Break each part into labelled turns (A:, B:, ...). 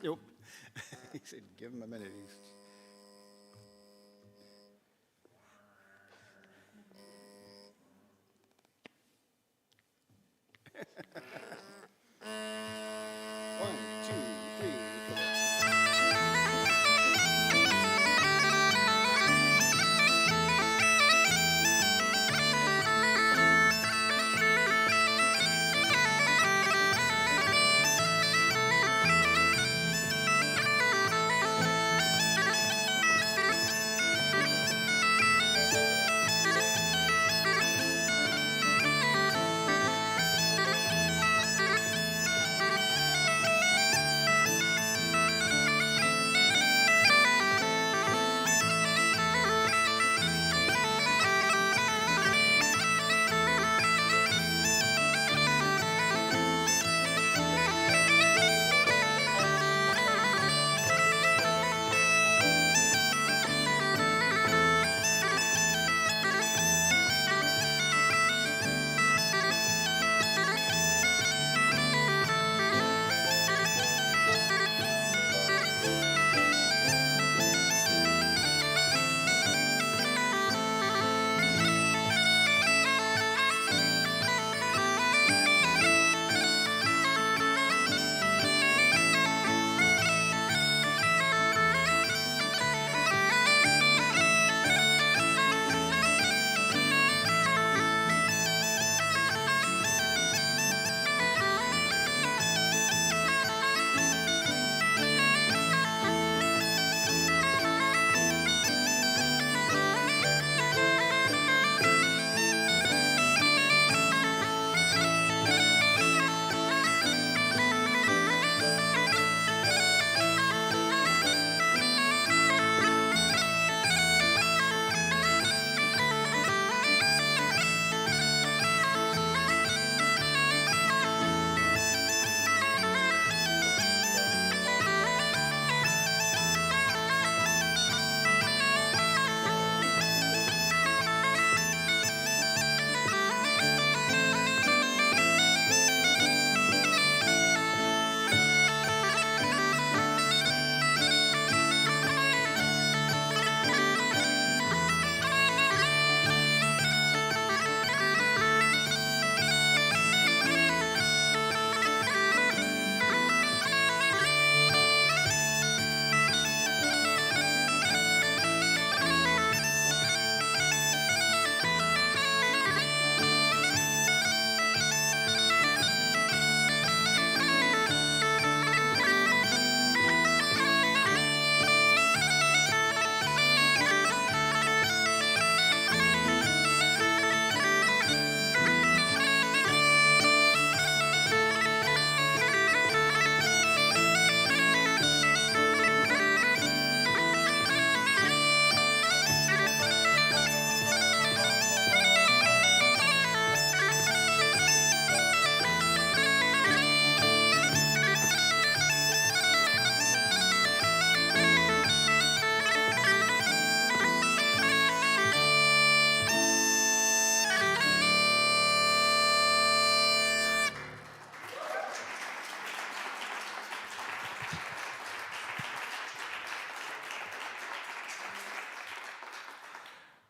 A: Nope. He said, give him a minute. One, two, three, four.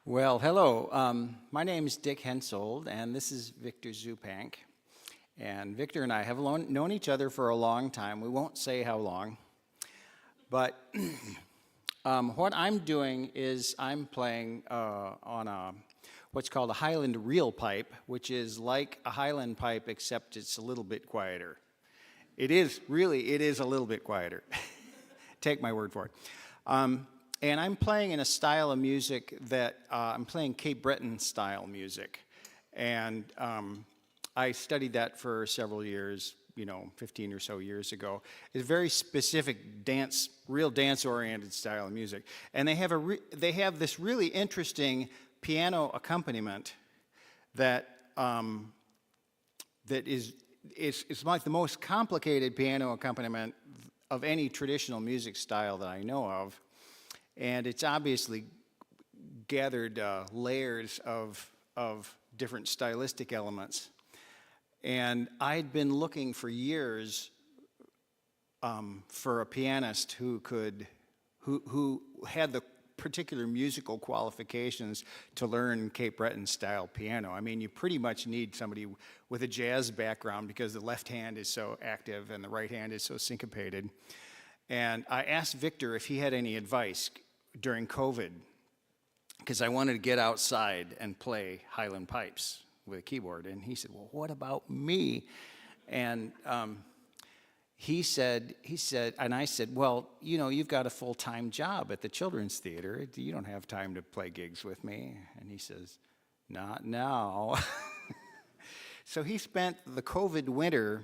A: Well, hello. My name is Dick Hensold, and this is Victor Zupanc. And Victor and I have known each other for a long time. We won't say how long. But what I'm doing is I'm playing on what's called a Highland Reel Pipe, which is like a Highland pipe, except it's a little bit quieter. It is a little bit quieter. Take my word for it. And I'm playing in a style of music that I'm playing Cape Breton style music. And I studied that for several years, 15 or so years ago. It's a very specific dance, real dance-oriented style of music. And they have this really interesting piano accompaniment that is like the most complicated piano accompaniment of any traditional music style that I know of. And it's obviously gathered layers of different stylistic elements. And I'd been looking for years for a pianist who had the particular musical qualifications to learn Cape Breton style piano. I mean, you pretty much need somebody with a jazz background because the left hand is so active and the right hand is so syncopated. And I asked Victor if he had any advice during COVID, because I wanted to get outside and play Highland pipes with a keyboard. And he said, well, what about me? And he said, and I said, well, you know, you've got a full-time job at the Children's Theater. You don't have time to play gigs with me. And he says, not now. So he spent the COVID winter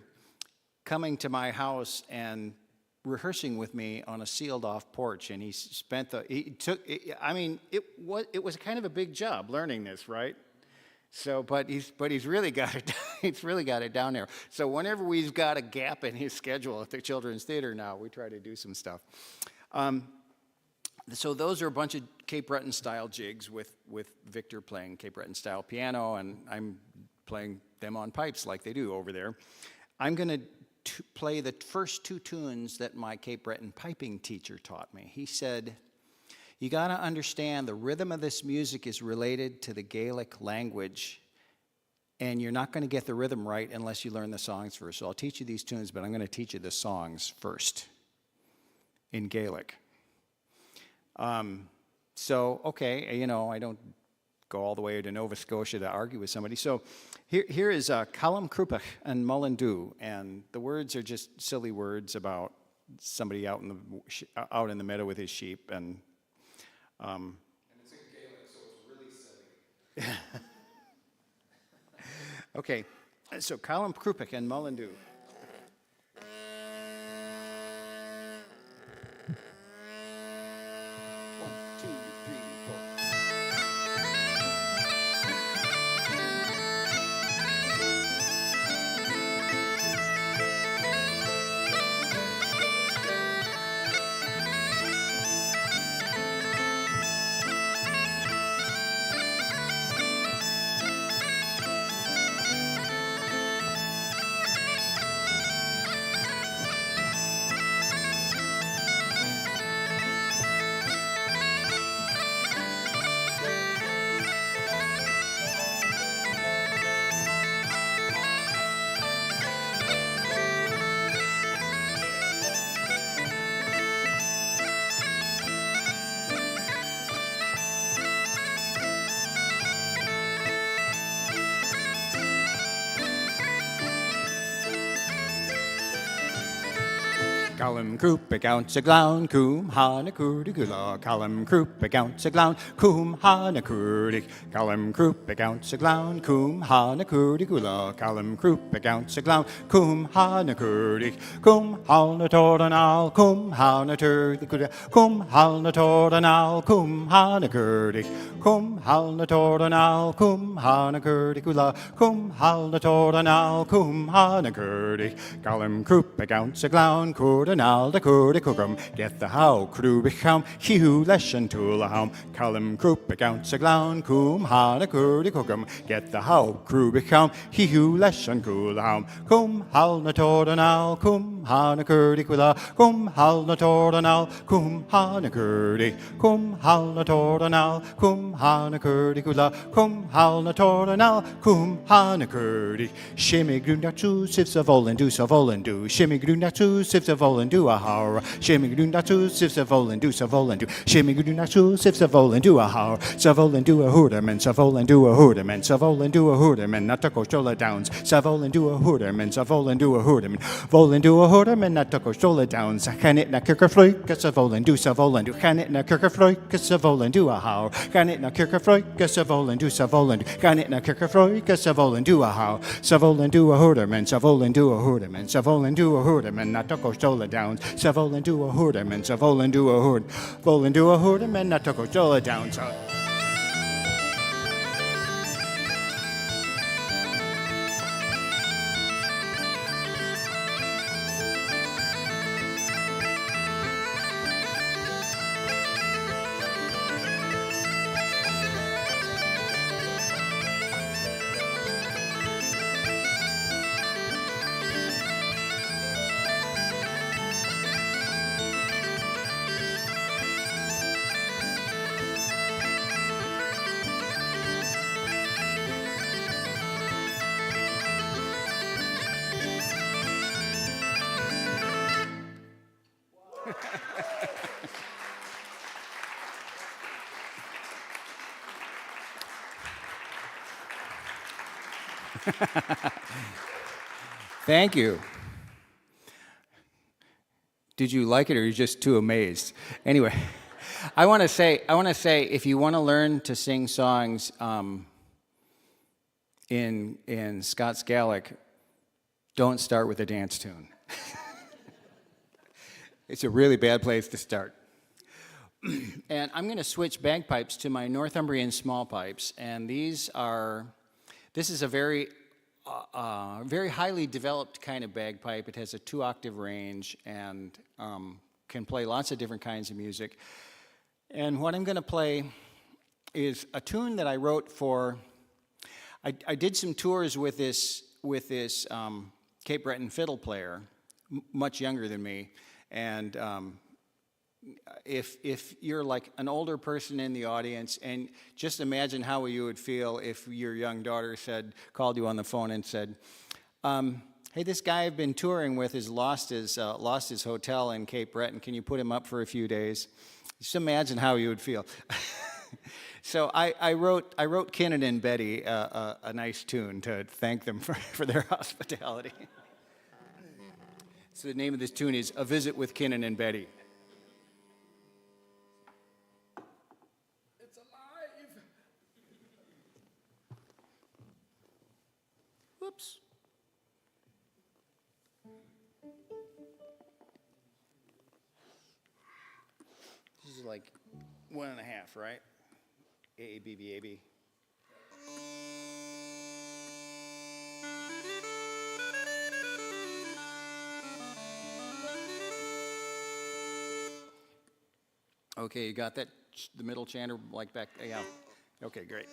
A: coming to my house and rehearsing with me on a sealed-off porch. And it was kind of a big job learning this, right? So, but he's really got it. He's really got it down there. So whenever we've got a gap in his schedule at the Children's Theater now, we try to do some stuff. So those are a bunch of Cape Breton style jigs with Victor playing Cape Breton style piano, and I'm playing them on pipes like they do over there. I'm going to play the first two tunes that my Cape Breton piping teacher taught me. He said, you got to understand the rhythm of this music is related to the Gaelic language, and you're not going to get the rhythm right unless you learn the songs first. So I'll teach you these tunes, but I'm going to teach you the songs first in Gaelic. So, okay, you know, I don't go all the way to Nova Scotia to argue with somebody. So here is Callum Crupach and Mullindu, and the words are just silly words about somebody out in the meadow with his sheep, and
B: it's in Gaelic, so it's really silly.
A: Okay, so Callum Crupach and Mullindu. Callum Crupach ounce a glown, coom hana curdigula. Callum Crupach ounce a glown, coom hana curdig. Callum Crupach ounce a glown, coom hana curdigula. Callum Crupach ounce a glown, coom hana curdig. Coom hana tordanal, coom hana turdigula. Coom hana tordanal, coom hana curdig. Coom hana tordanal, coom hana curdigula. Coom hana tordanal, coom hana curdig. Callum Crupach ounce a glown, Al the Cookum, get the how, Crubicum, he who lesson to the hum, Callum Crupach ounce a glown, coom, hana Cookum, get the how, Crubicum, he who lesson cool the hum, cum, halna tordanal, cum, hana Curticula, cum, halna tordanal, cum, hana Curdi, cum, halna tordanal, cum, hana Curticula, cum, halna tordanal, cum, hana Curdi, shimmy grunatu, sifs of Olendu, shimmy grunatu, sifs of Olendu a hour, shimmy grunatu, sifs of Olendu, shimmy grunatu, sifs of Olendu a hour, Savolendu a hooderman, Savolendu a hooderman, Savolendu a hooderman, not to Costola Downs, Savolendu a hooderman, Savolendu a hooderman, Volendu a hooderman, not to Costola Downs, can it na Kirkerfloik, Savolendu, can it na Kirkerfloik, Savolendu a hour, can it na Kirkerfloik, Savolendu, can it na Kirkerfloik, Savolendu a hour, Savolendu a hooderman, Savolendu a hooderman, Savolendu a hooderman, not to Costola Downs, Savolendu a hooderman, Savolendu a hood, Volendu a hooderman, not to Costola Downs. Thank you. Did you like it, or are you just too amazed? Anyway, I want to say, if you want to learn to sing songs in Scots Gaelic, don't start with a dance tune. It's a really bad place to start. And I'm going to switch bagpipes to my Northumbrian small pipes, and this is a very highly developed kind of bagpipe. It has a 2-octave range and can play lots of different kinds of music. And what I'm going to play is a tune that I wrote for. I did some tours with this Cape Breton fiddle player, much younger than me, and if you're like an older person in the audience, and just imagine how you would feel if your young daughter called you on the phone and said, "Hey, this guy I've been touring with has lost his hotel in Cape Breton. Can you put him up for a few days?" Just imagine how you would feel. So I wrote Kinnan and Betty a nice tune to thank them for their hospitality. So the name of this tune is "A Visit with Kinnan and Betty."
B: It's alive.
A: Whoops. This is like 1.5, right? A, B, B, A, B. Okay, you got that? The middle chanter, like back, yeah. Okay, great.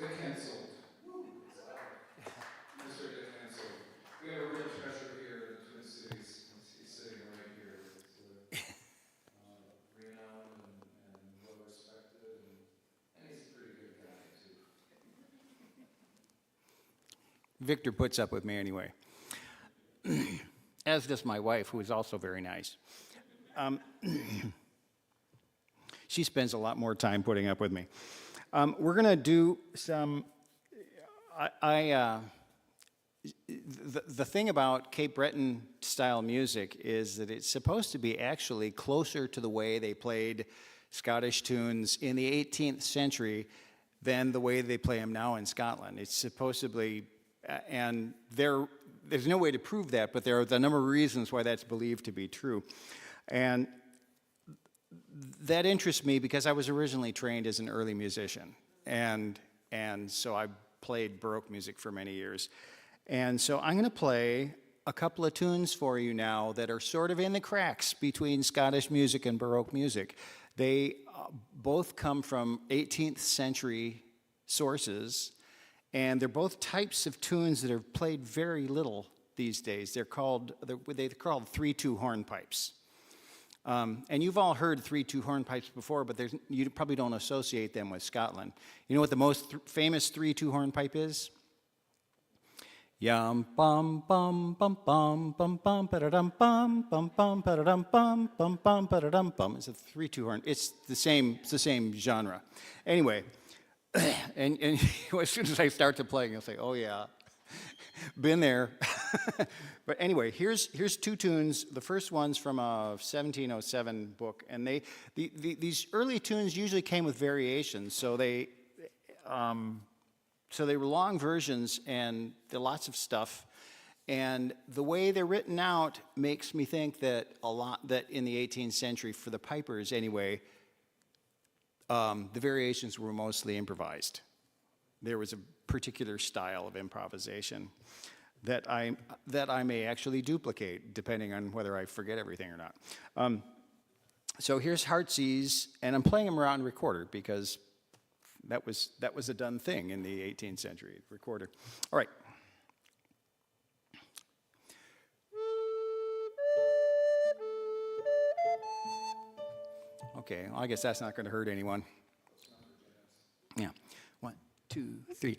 B: Dick Hensold. Mr. Dick Hensold. We have a real treasure here in the Twin Cities. He's sitting right here. He's renowned and well respected, and he's a pretty good guy, too.
A: Victor puts up with me anyway. As does my wife, who is also very nice. She spends a lot more time putting up with me. We're going to do some. The thing about Cape Breton style music is that it's supposed to be actually closer to the way they played Scottish tunes in the 18th century than the way they play them now in Scotland. It's supposedly, and there's no way to prove that, but there are a number of reasons why that's believed to be true. And that interests me because I was originally trained as an early musician. And so I played Baroque music for many years. And so I'm going to play a couple of tunes for you now that are sort of in the cracks between Scottish music and Baroque music. They both come from 18th century sources, and they're both types of tunes that are played very little these days. They're called 3/2 hornpipes. And you've all heard 3/2 hornpipes before, but you probably don't associate them with Scotland. You know what the most famous 3/2 hornpipe is? Yum bum bum bum bum bum bum ba-da-dum bum bum bum ba-da-dum bum bum bum ba-da-dum bum. It's a 3/2 horn. It's the same genre. Anyway, and as soon as I start to play, you'll say, "Oh yeah, been there." But anyway, here's two tunes. The first one's from a 1707 book, and these early tunes usually came with variations. So they were long versions, and there are lots of stuff. And the way they're written out makes me think that that in the 18th century, for the pipers anyway, the variations were mostly improvised. There was a particular style of improvisation that I may actually duplicate, depending on whether I forget everything or not. So here's Heartsease, and I'm playing them around recorder because that was a done thing in the 18th century, recorder. All right. Okay, well, I guess that's not going to hurt anyone. Yeah. 1, 2, 3.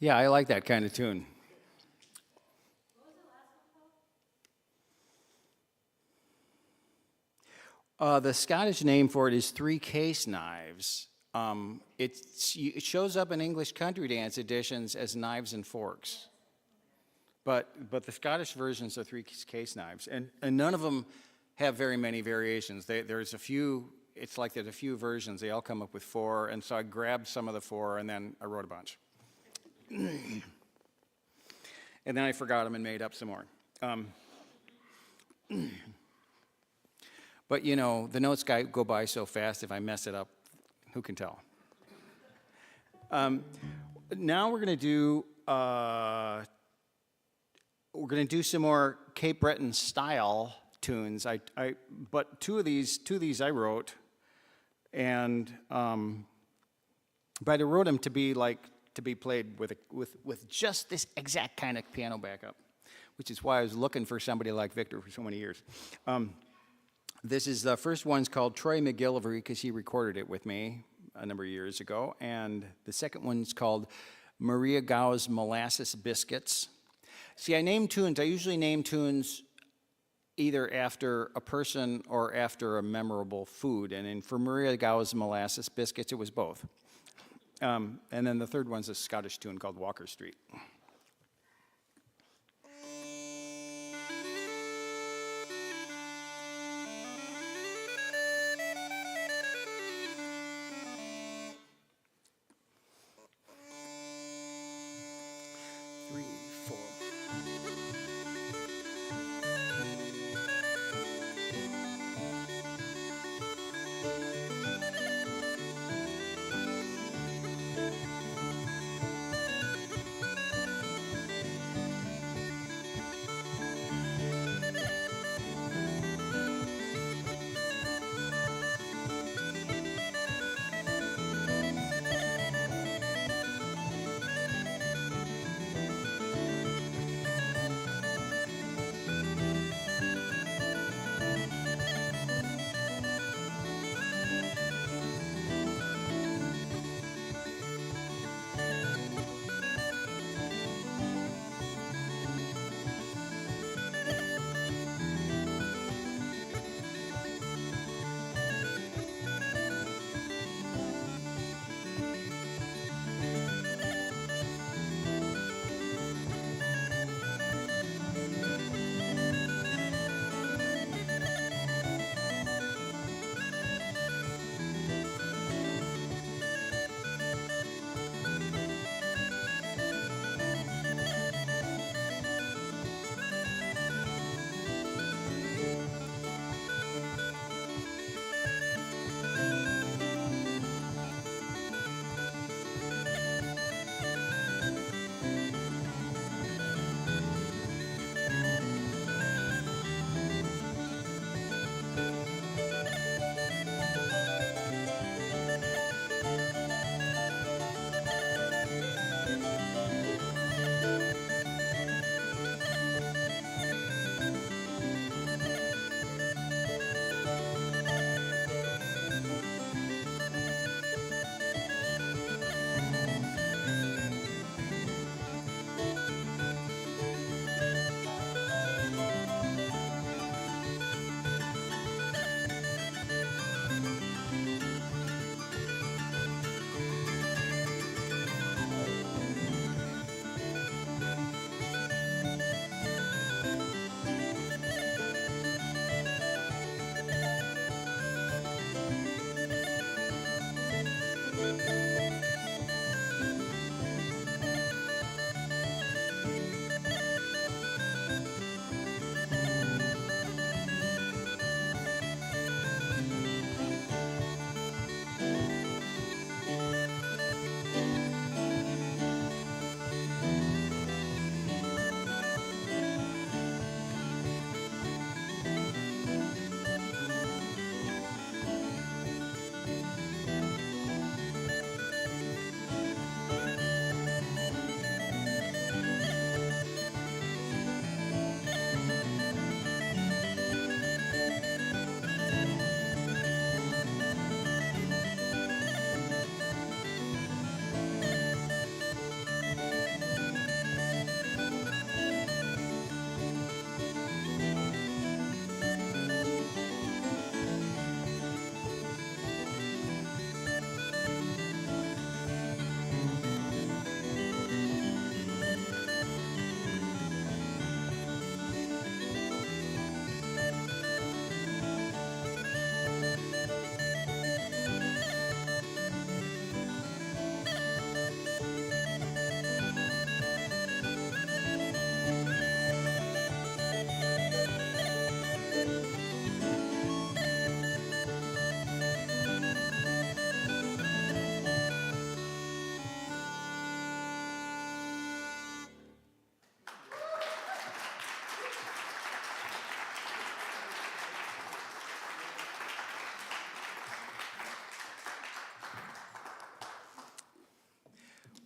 A: Yeah, I like that kind of tune. The Scottish name for it is three case knives. It shows up in English country dance editions as knives and forks. But the Scottish versions are three case knives, and none of them have very many variations. There's a few, it's like there's a few versions. They all come up with four, and so I grabbed some of the four, and then I wrote a bunch. And then I forgot them and made up some more. But you know, the notes go by so fast, if I mess it up, who can tell? Now we're going to do some more Cape Breton style tunes. But two of these I wrote, and but I wrote them to be played with just this exact kind of piano backup, which is why I was looking for somebody like Victor for so many years. This is the first one's called Troy McGillivray because he recorded it with me a number of years ago, and the second one's called Maria Gow's Molasses Biscuits. See, I usually name tunes either after a person or after a memorable food, and for Maria Gow's Molasses Biscuits, it was both. And then the third one's a Scottish tune called Walker Street.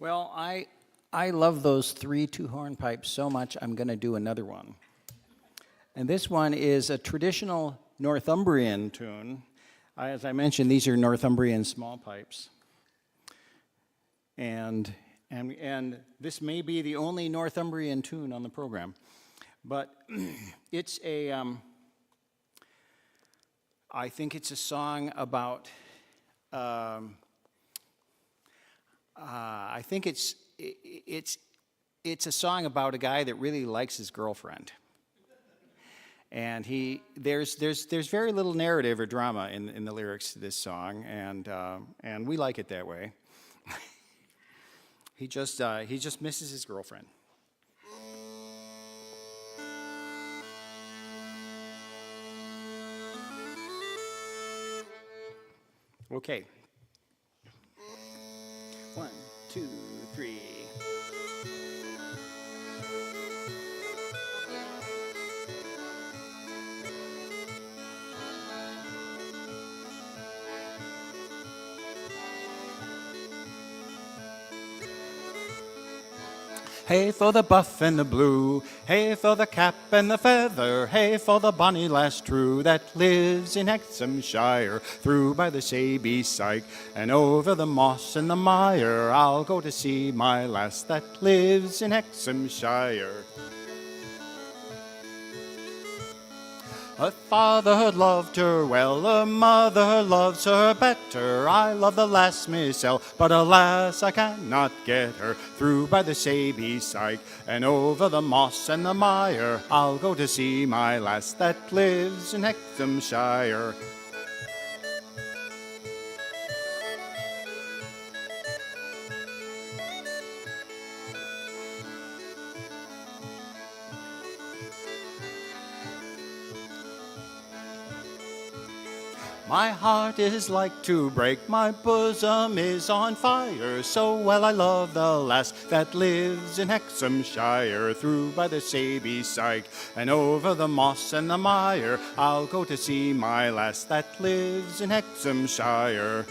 A: Well, I love those 3 two-horn pipes so much, I'm going to do another one. And this one is a traditional Northumbrian tune. As I mentioned, these are Northumbrian small pipes. And this may be the only Northumbrian tune on the program. But it's I think it's a song about, I think it's a song about a guy that really likes his girlfriend. And there's very little narrative or drama in the lyrics to this song, and we like it that way. He just misses his girlfriend. Okay. 1, 2, 3. Hey for the buff and the blue, hey for the cap and the feather, hey for the bonny lass true that lives in Hexhamshire, through by the Sabie Syke and over the moss and the mire. I'll go to see my lass that lives in Hexhamshire. Her father loved her well, her mother loves her better. I love the lass mysel', but alas, I cannot get her. Through by the Sabie Syke and over the moss and the mire, I'll go to see my lass that lives in Hexhamshire. My heart is like to break, my bosom is on fire. So well I love the lass that lives in Hexhamshire. Through by the Sabie Syke and over the moss and the mire, I'll go to see my lass that lives in Hexhamshire.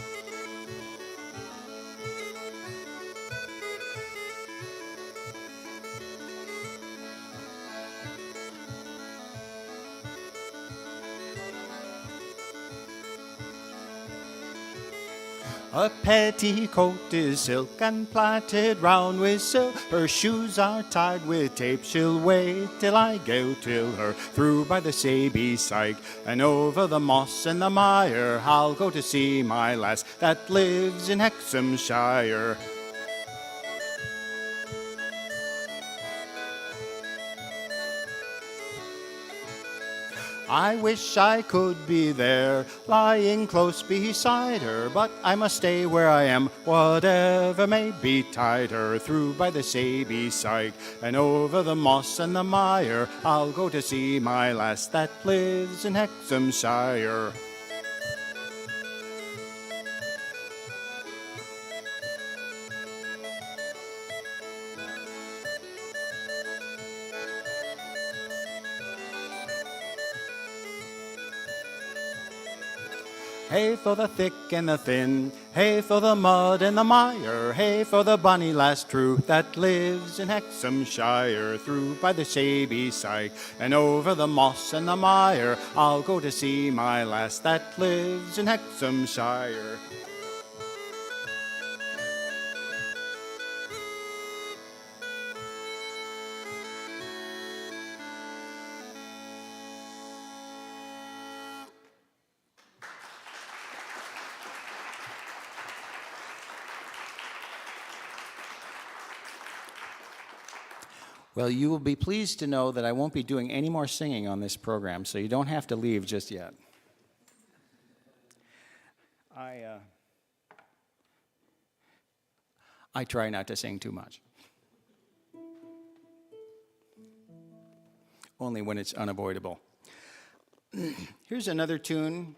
A: Her petticoat is silk and plaited round with silk. Her shoes are tied with tape. She'll wait till I go till her. Through by the Sabie Syke and over the moss and the mire, I'll go to see my lass that lives in Hexhamshire. I wish I could be there, lying close beside her, but I must stay where I am, whatever may betide her. Through by the Sabie Syke and over the moss and the mire, I'll go to see my lass that lives in Hexhamshire. Hey for the thick and the thin, hey for the mud and the mire, hey for the bonny lass true that lives in Hexhamshire. Through by the Sabie Syke and over the moss and the mire, I'll go to see my lass that lives in Hexhamshire. Well, you will be pleased to know that I won't be doing any more singing on this program, so you don't have to leave just yet. I try not to sing too much. Only when it's unavoidable. Here's another tune.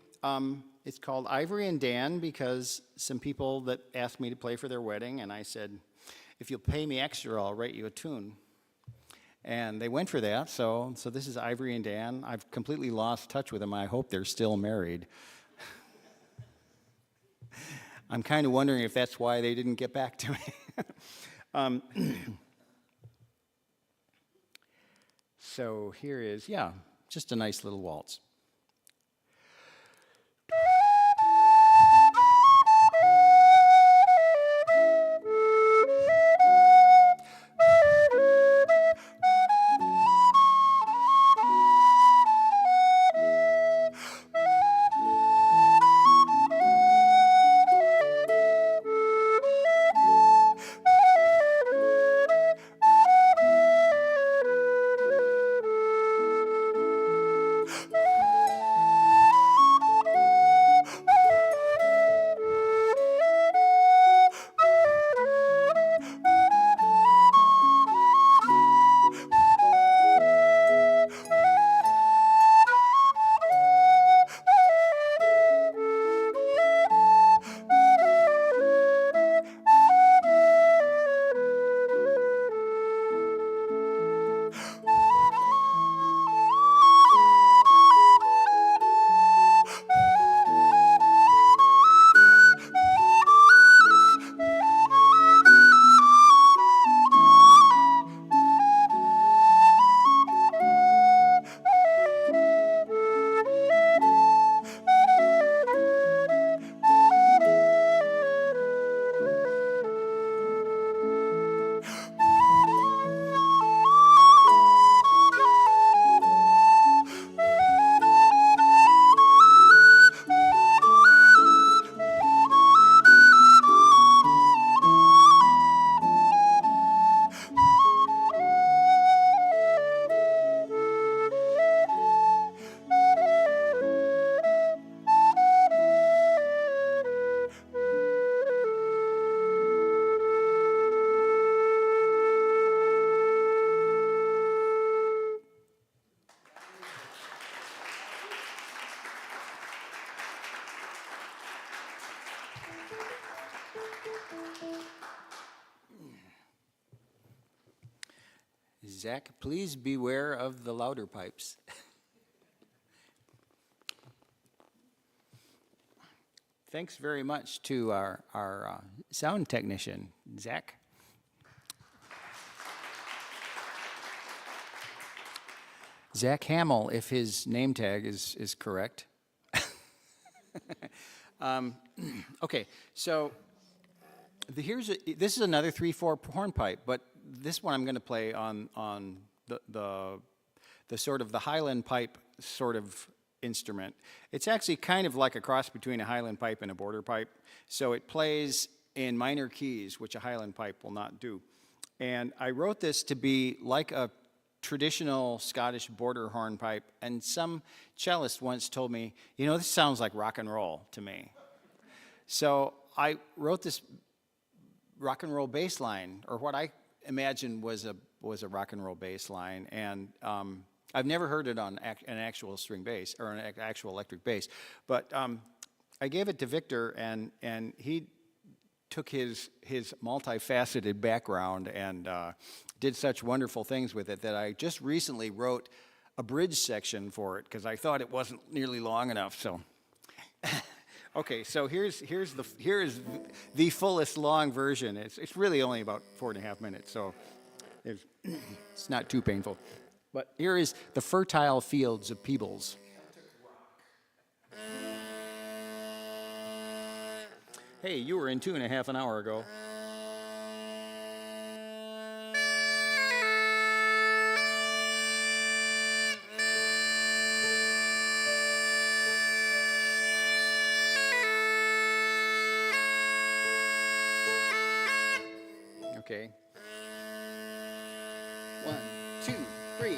A: It's called Ivory and Dan because some people that asked me to play for their wedding, and I said, if you'll pay me extra, I'll write you a tune. And they went for that, so this is Ivory and Dan. I've completely lost touch with them. I hope they're still married. I'm kind of wondering if that's why they didn't get back to me. um, so here is, yeah, just a nice little waltz. Zach, please beware of the louder pipes. Thanks very much to our sound technician, Zach. Zach Hamill, if his name tag is correct. Okay, so this is another 3/4 hornpipe, but this one I'm going to play on the sort of the Highland pipe sort of instrument. It's actually kind of like a cross between a Highland pipe and a border pipe. So it plays in minor keys, which a Highland pipe will not do. And I wrote this to be like a traditional Scottish border hornpipe, and some cellist once told me, you know, this sounds like rock and roll to me. So I wrote this rock and roll bass line, or what I imagined was a rock and roll bass line, and I've never heard it on an actual string bass or an actual electric bass, but I gave it to Victor, and he took his multifaceted background and did such wonderful things with it that I just recently wrote a bridge section for it because I thought it wasn't nearly long enough. So, okay, so here is the fullest long version. It's really only about 4.5 minutes, so it's not too painful. But here is the fertile fields of Peebles. Hey, you were in 2.5 an hour ago. Okay. 1, 2, 3.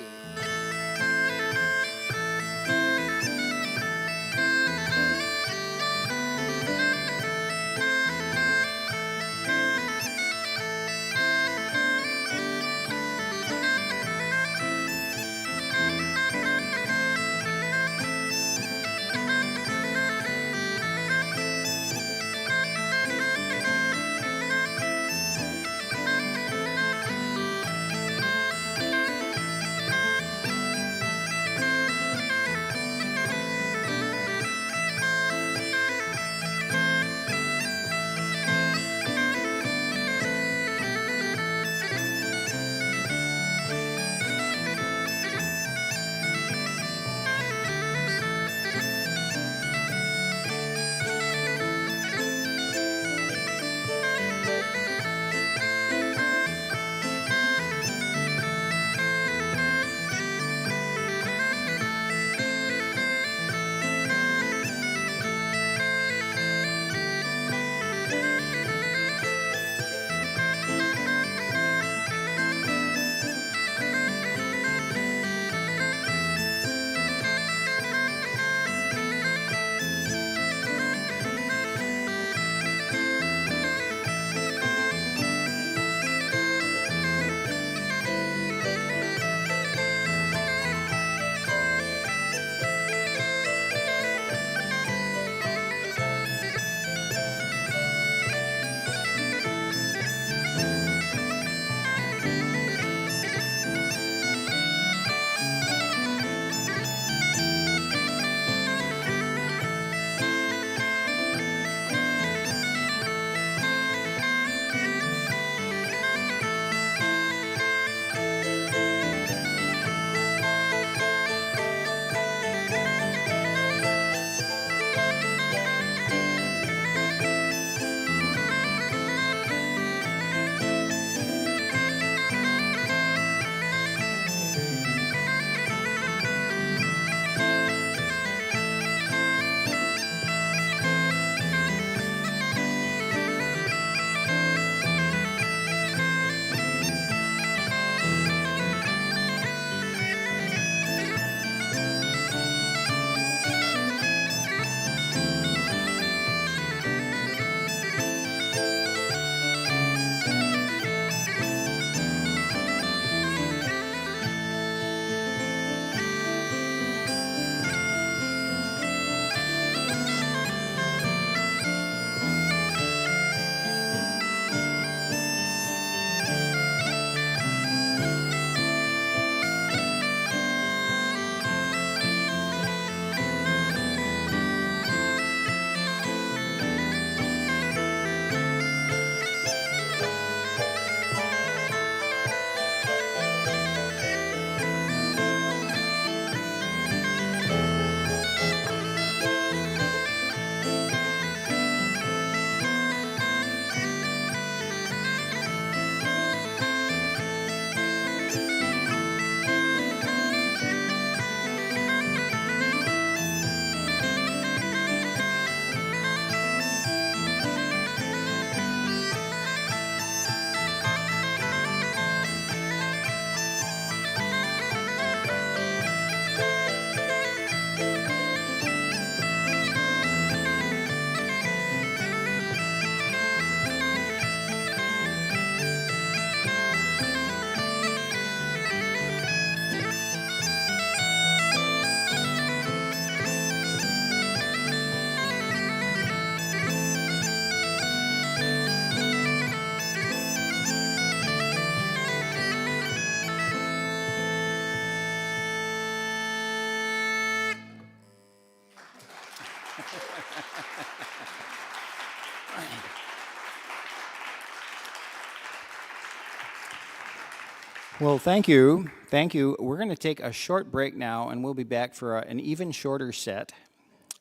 A: Well, thank you. Thank you. We're going to take a short break now, and we'll be back for an even shorter set.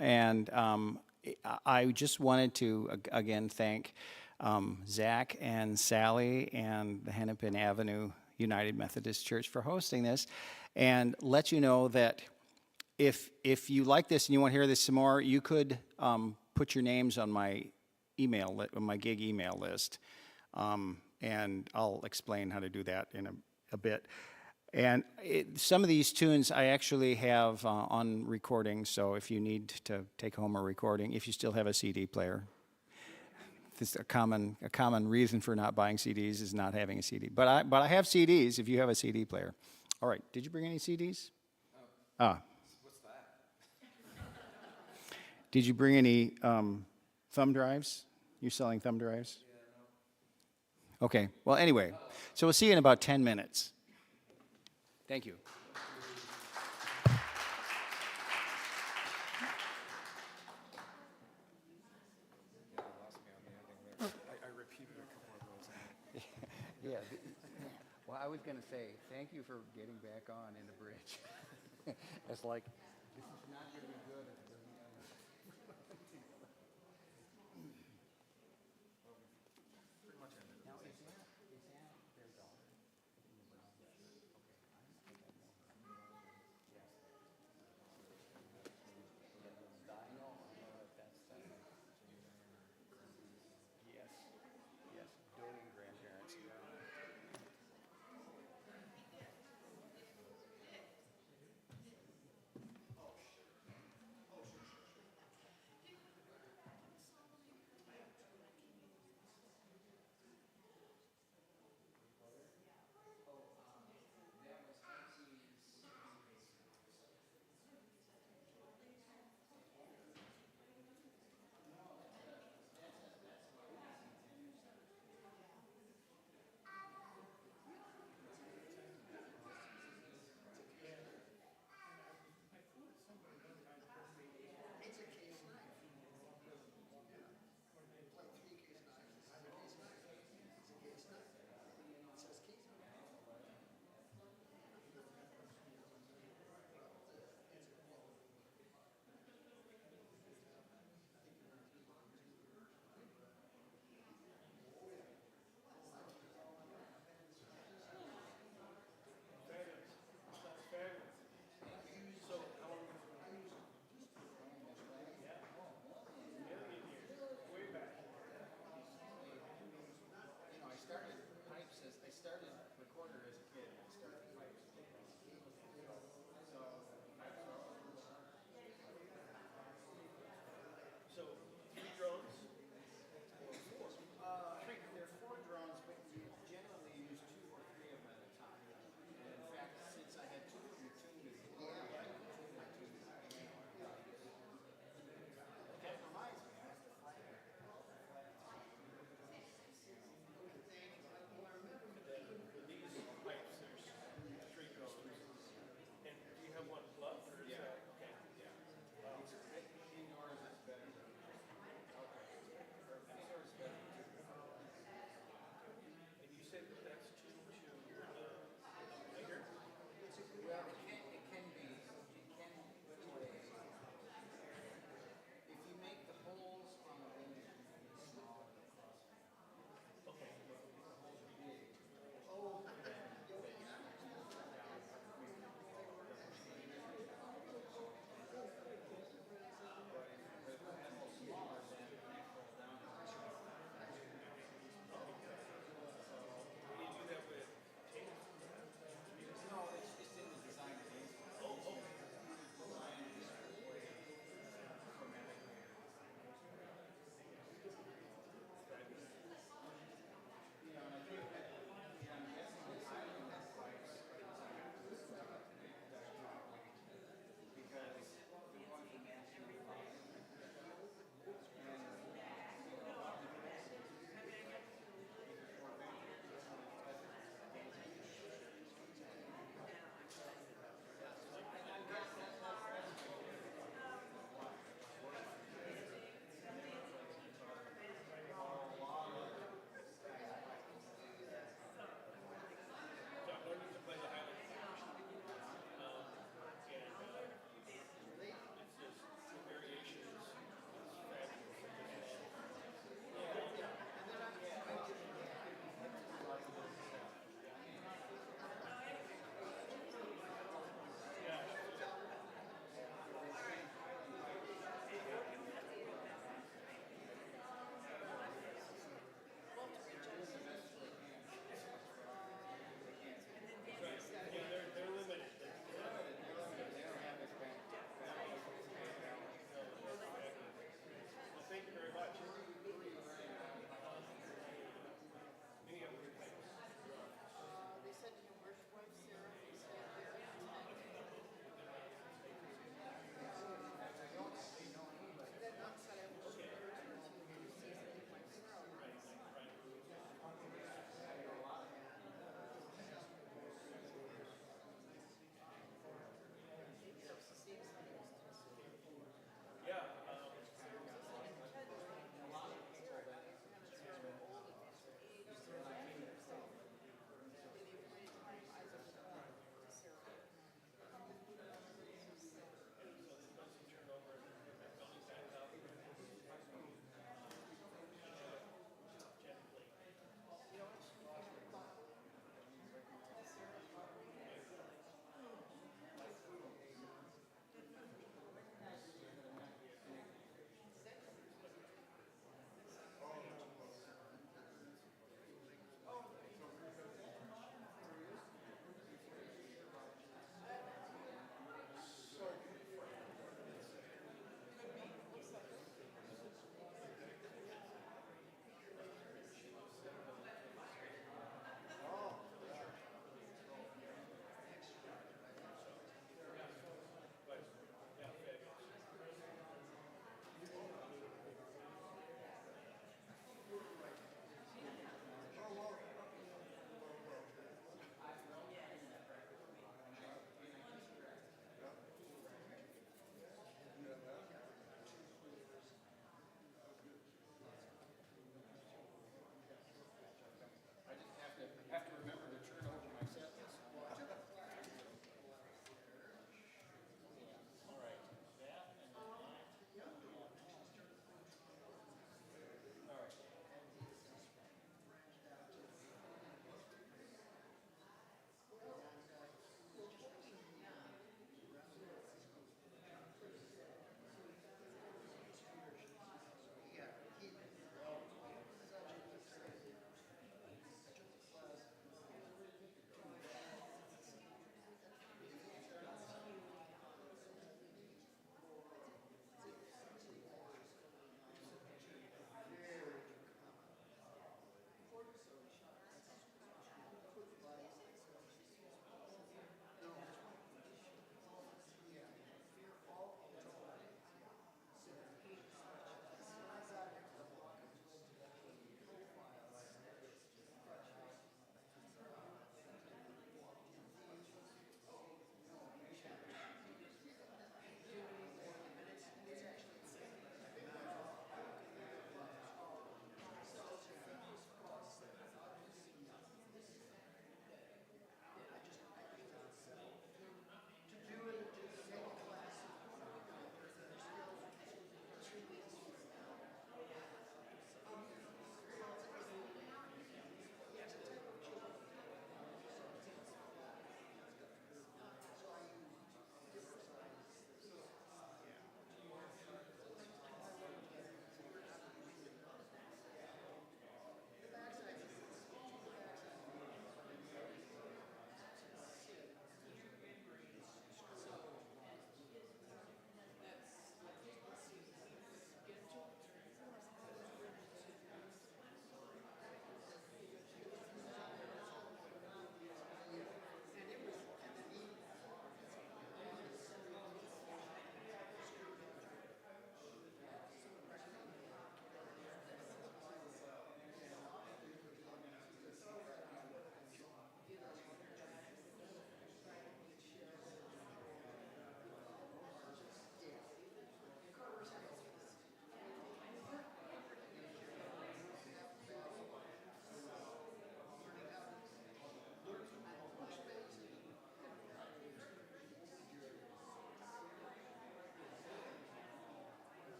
A: And I just wanted to, again, thank Zach and Sally and the Hennepin Avenue United Methodist Church for hosting this, and let you know that if you like this and you want to hear this some more, you could put your names on my on my gig email list, and I'll explain how to do that in a bit. And some of these tunes I actually have on recording, so if you need to take home a recording, if you still have a CD player. This is a common reason for not buying CDs is not having a CD. But I have CDs if you have a CD player. All right, did you bring any CDs? Ah.
B: What's that?
A: Did you bring any thumb drives? You're selling thumb drives?
B: Yeah, no.
A: Okay, well, anyway, so we'll see you in about 10 minutes. Thank you.
B: I repeated a couple of those.
A: Yeah, well, I was going to say, thank you for getting back on in the bridge. It's like, this is not going to be good if it doesn't end.
B: Pretty much ended.
A: Now, is that their daughter? Yes, doting grandparents.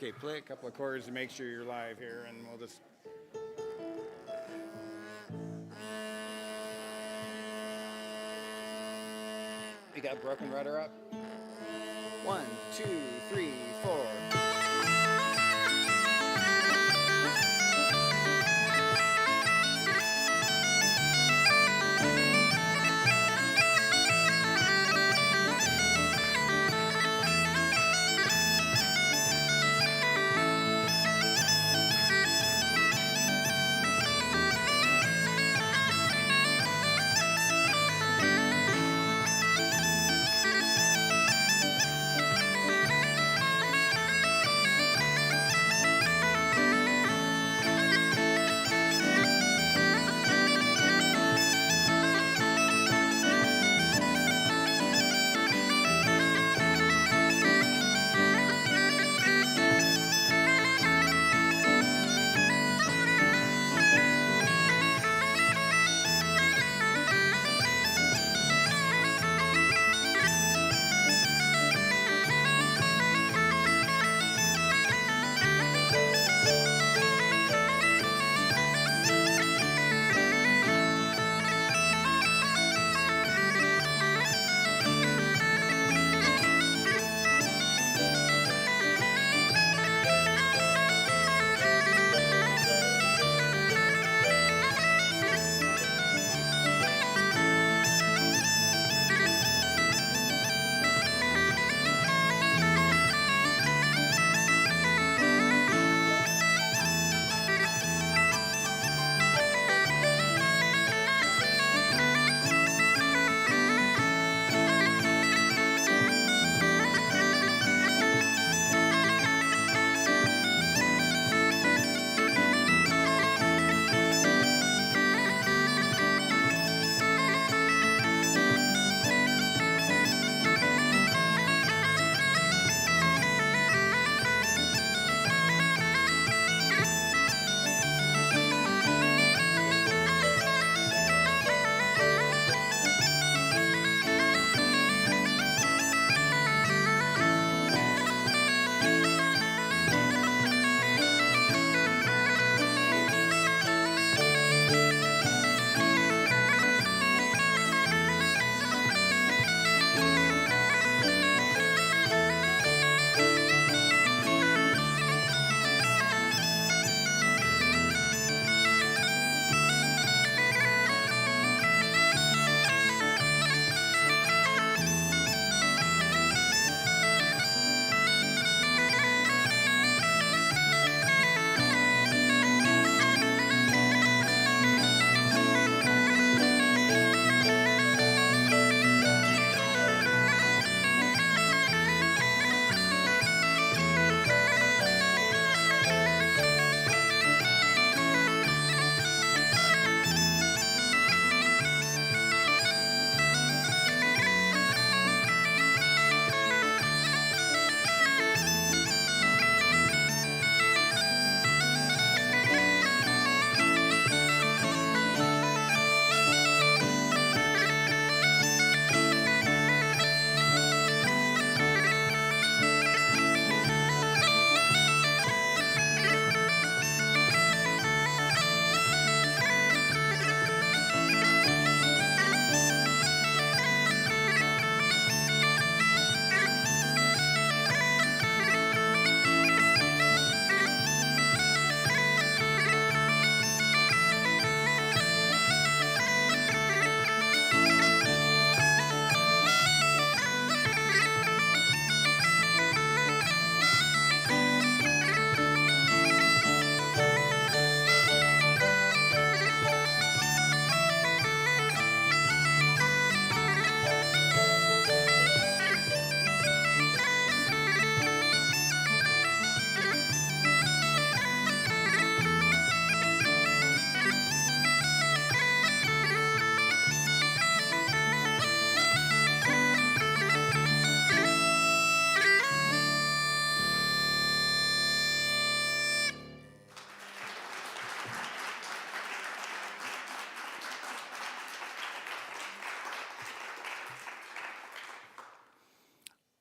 A: Okay, play a couple of chords to make sure you're live here, and we'll just... You got broken rudder up? 1, 2, 3, 4.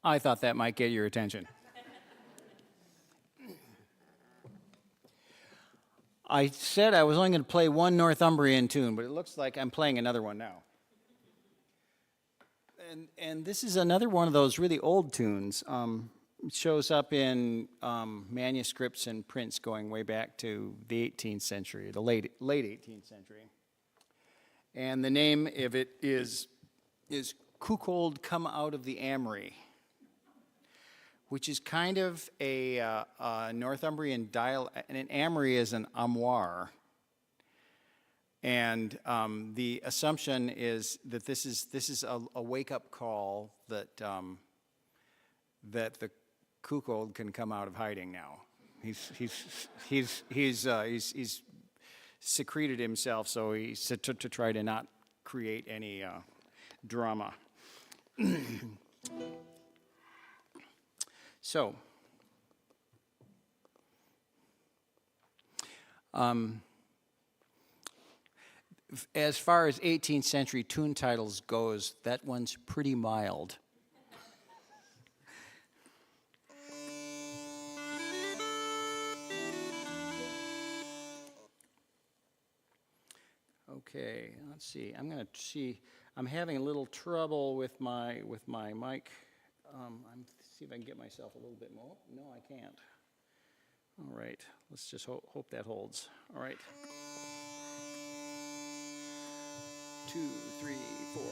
A: I thought that might get your attention. I said I was only going to play one Northumbrian tune, but it looks like I'm playing another one now. And this is another one of those really old tunes. It shows up in manuscripts and prints going way back to the 18th century, the late 18th century. And the name of it is Cuckold Come Out of the Amory, which is kind of a Northumbrian dialect. And an amory is an armoire. And the assumption is that this is a wake-up call that that the cuckold can come out of hiding now. He's secreted himself, so he's to try to not create any drama. So. As far as 18th century tune titles goes, that one's pretty mild. Okay, let's see. I'm going to see. I'm having a little trouble with my mic. See if I can get myself a little bit more. No, I can't. All right. Let's just hope that holds. All right. 2, 3, 4.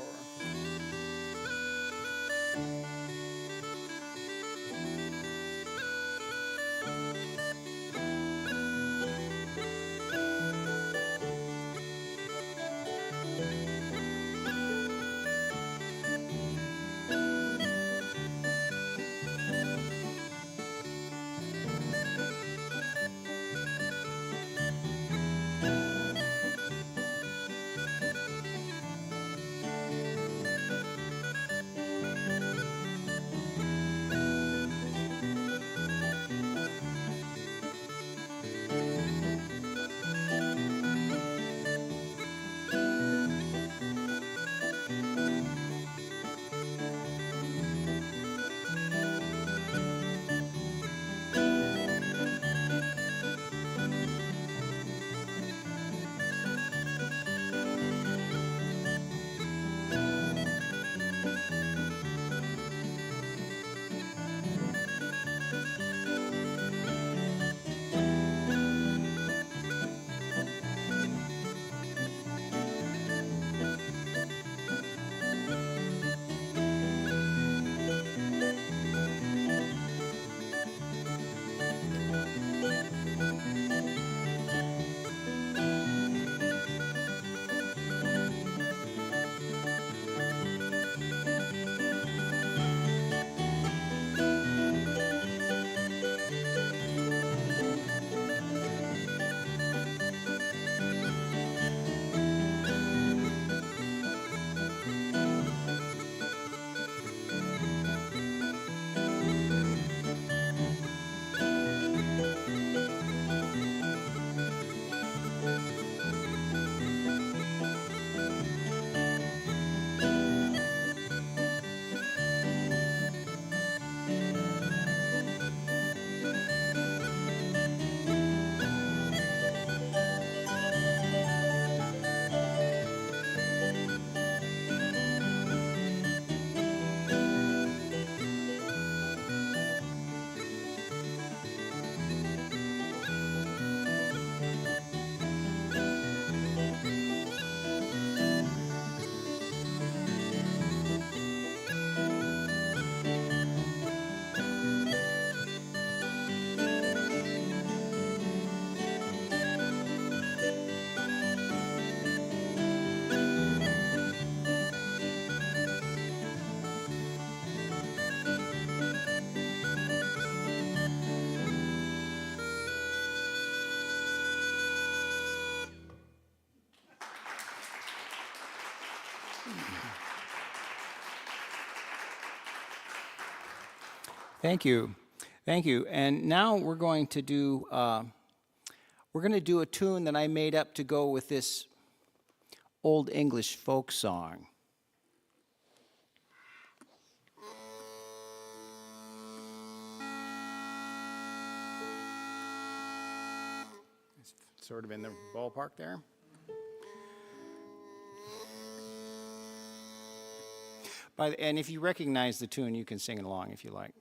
A: Thank you. Thank you. And now we're going to do a tune that I made up to go with this old English folk song. sort of in the ballpark there. And if you recognize the tune, you can sing it along if you like.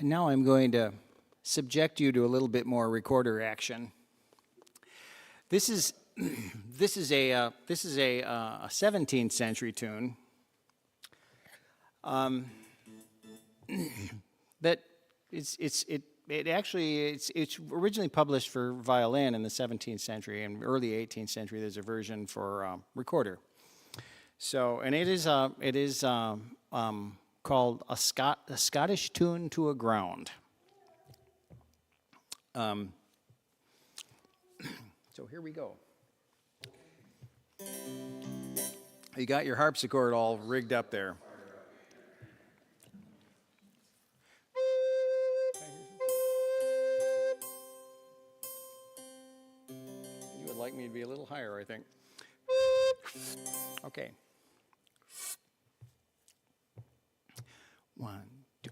A: Now I'm going to subject you to a little bit more recorder action. This is a 17th century tune that it's originally published for violin in the 17th century, and early 18th century there's a version for recorder. So, and it is called a Scottish Tune to a Ground. So here we go. You got your harpsichord all rigged up there. You would like me to be a little higher, I think. Okay. 1, 2.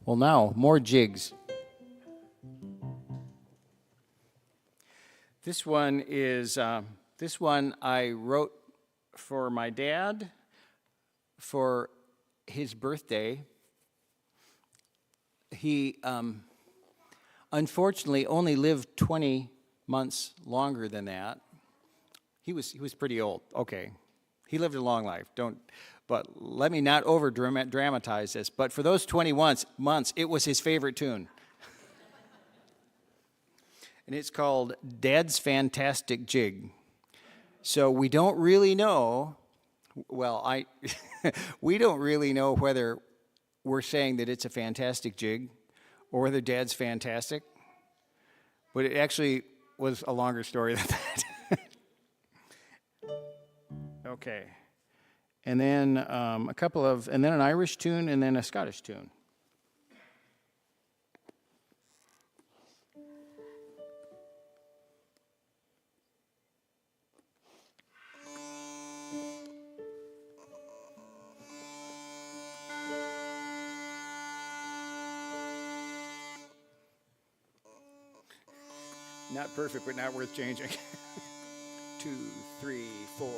A: Well, now, more jigs. This one is, this one I wrote for my dad for his birthday. He unfortunately only lived 20 months longer than that. He was pretty old. Okay, he lived a long life. But let me not over dramatize this. But for those 20 months, it was his favorite tune. And it's called Dad's Fantastic Jig. So we don't really know, well, we don't really know whether we're saying that it's a fantastic jig or whether Dad's fantastic. But it actually was a longer story than that. Okay. And then and then an Irish tune and then a Scottish tune. Not perfect, but not worth changing. 2, 3, 4.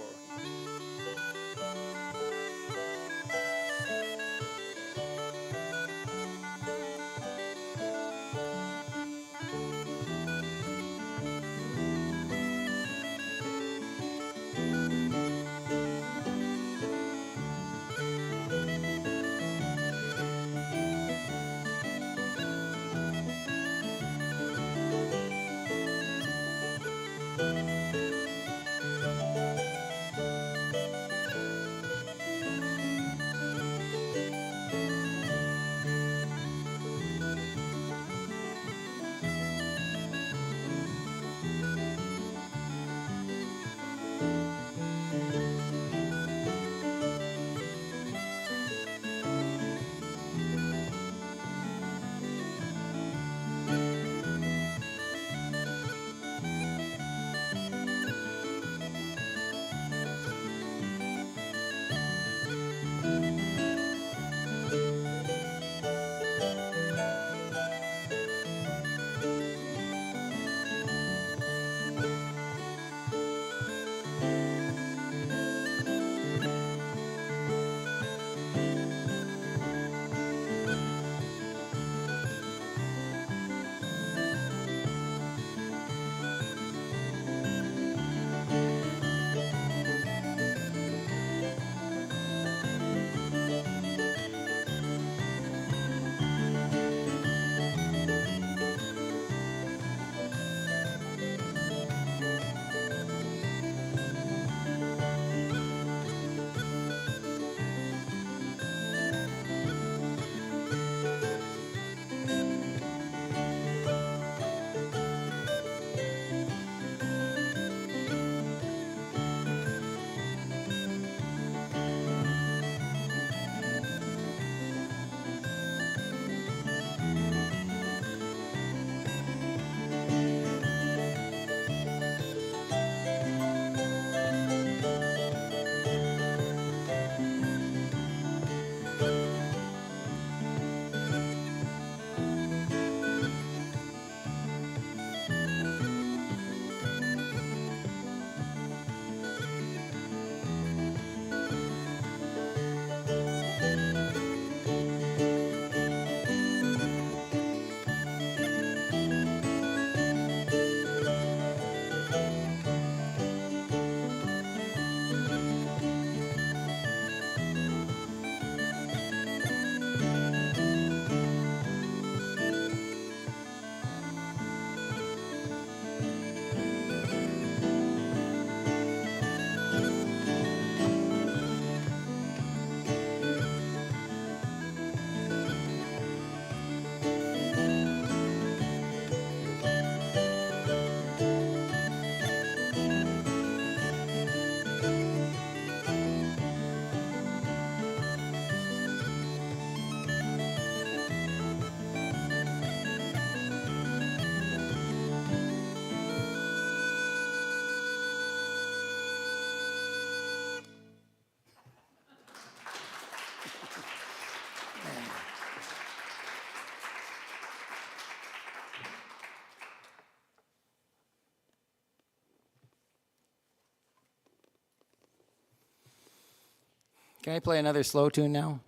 A: Can I play another slow tune now?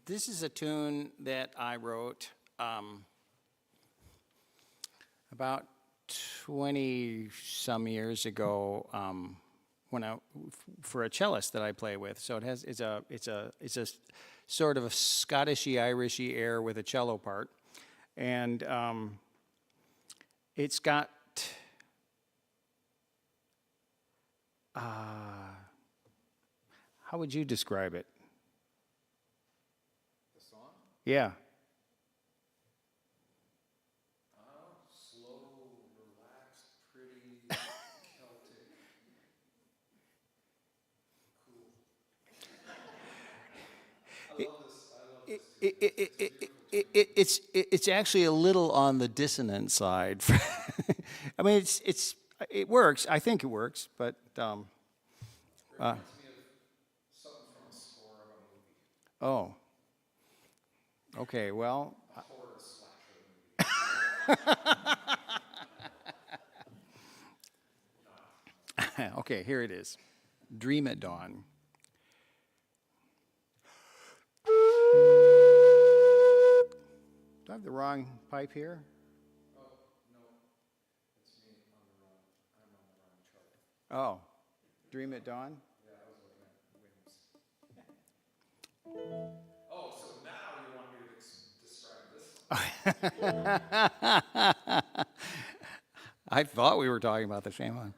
A: This is a tune that I wrote about 20 some years ago for a cellist that I play with. So it's a sort of a Scottishy Irishy air with a cello part, and it's got how would you describe it?
B: The song?
A: Yeah.
B: Slow, relaxed, pretty, Celtic, cool. I love this tune.
A: It's actually a little on the dissonant side. I mean, it works. I think it works, but
B: Reminds me of something from a score of a movie.
A: oh, okay. Well,
B: A horror slasher movie.
A: okay. Here it is. Dream at Dawn. Do I have the wrong pipe here?
B: Oh, no. It's me I'm on the wrong chart.
A: Oh, Dream at Dawn.
B: Yeah, I was looking at wings. Oh, so now you want me to describe this?
A: I thought we were talking about the same one.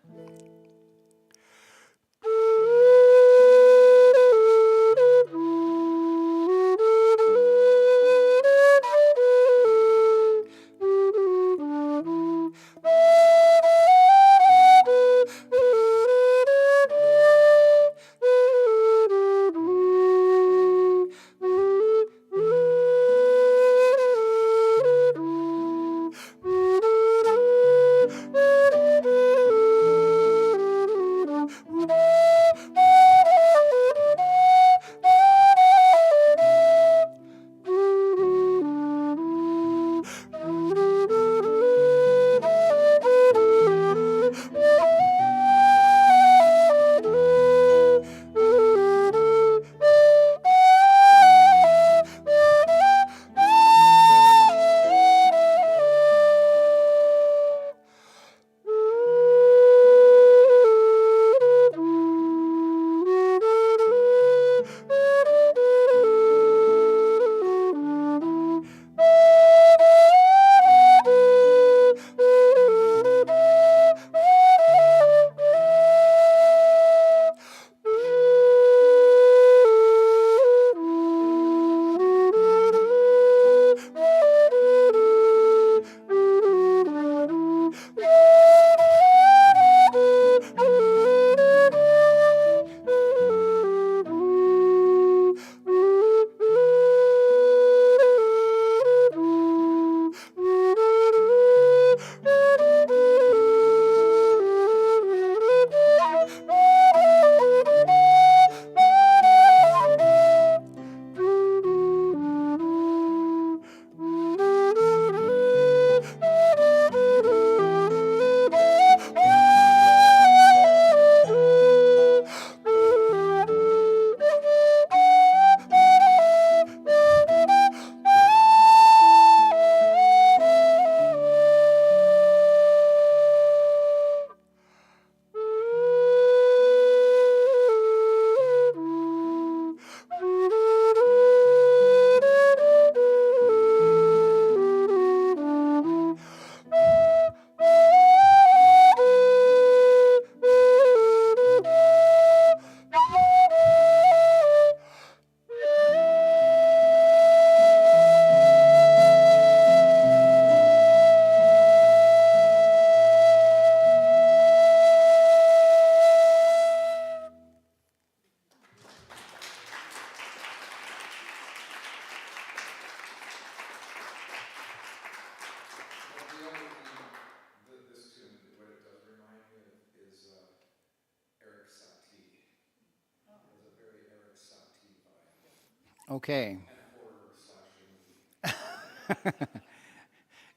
A: Okay.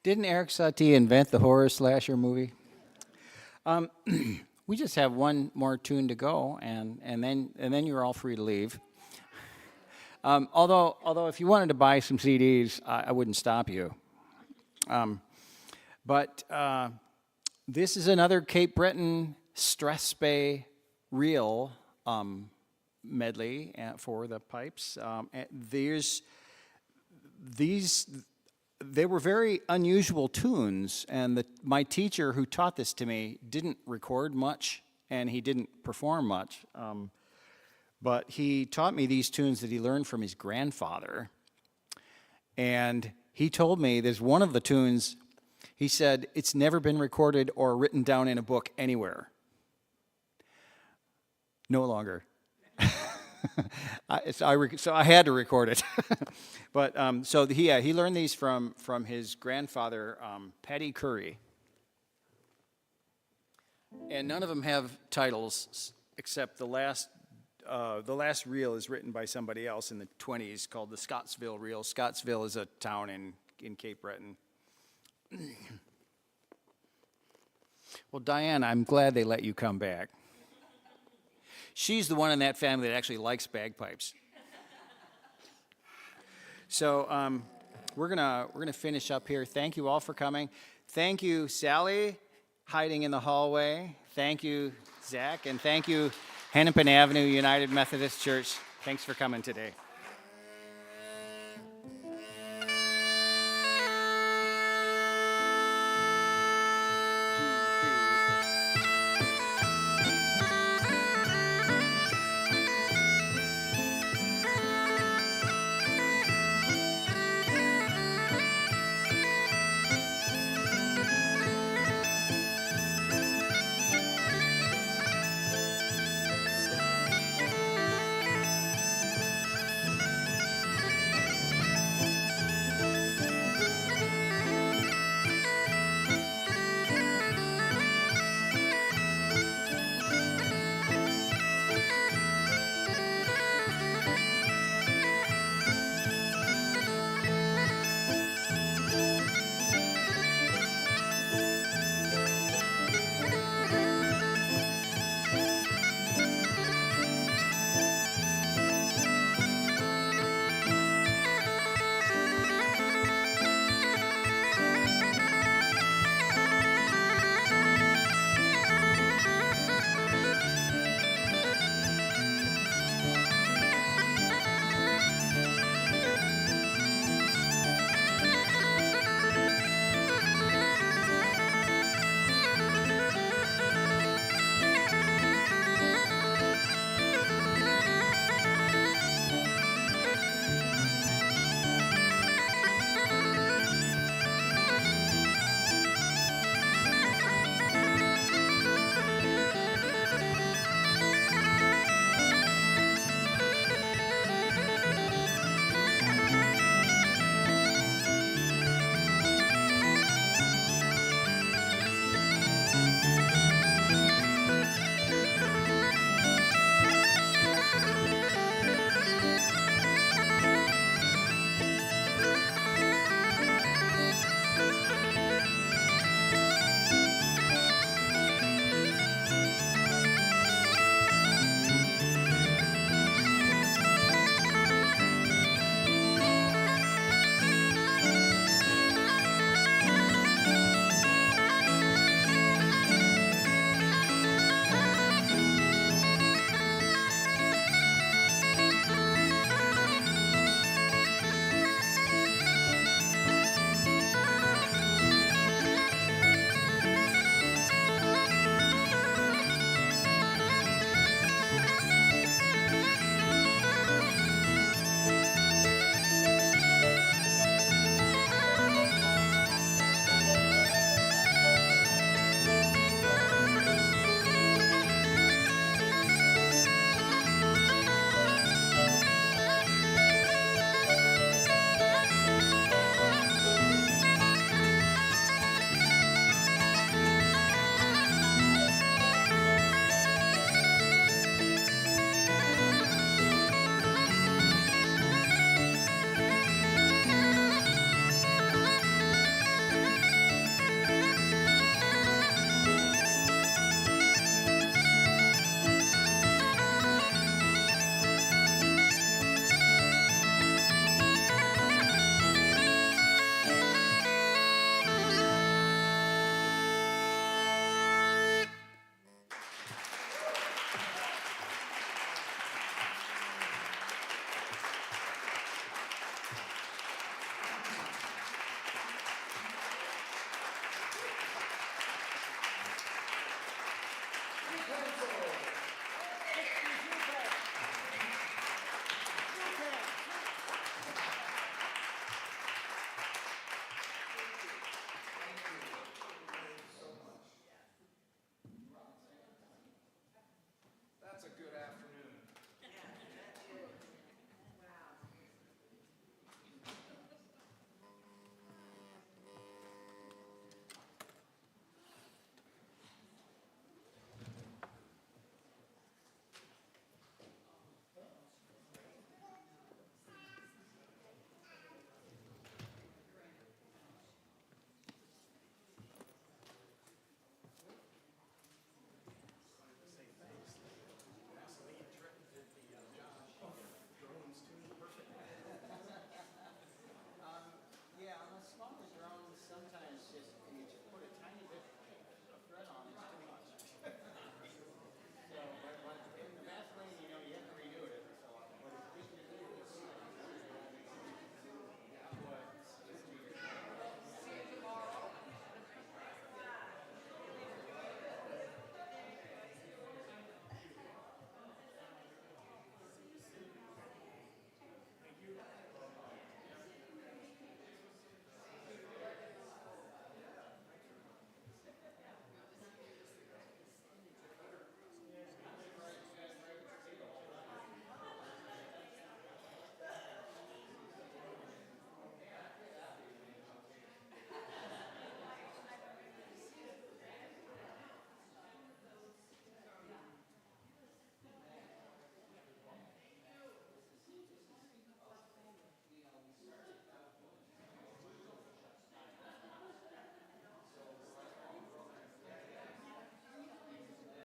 A: Didn't Eric Satie invent the horror slasher movie? we just have one more tune to go, and then you're all free to leave. Although if you wanted to buy some CDs, I wouldn't stop you. But this is another Cape Breton Strathspey reel medley for the pipes. They were very unusual tunes, and my teacher who taught this to me didn't record much, and he didn't perform much. But he taught me these tunes that he learned from his grandfather. And he told me there's one of the tunes, he said, it's never been recorded or written down in a book anywhere. No longer. So I had to record it. But he learned these from his grandfather, Paddy Curry. And none of them have titles except the last reel is written by somebody else in the 20s called the Scottsville Reel. Scottsville is a town in Cape Breton. Well, Diane, I'm glad they let you come back. She's the one in that family that actually likes bagpipes. So we're gonna finish up here. Thank you all for coming. Thank you, Sally, hiding in the hallway. Thank you, Zach, and thank you, Hennepin Avenue United Methodist Church. Thanks for coming today.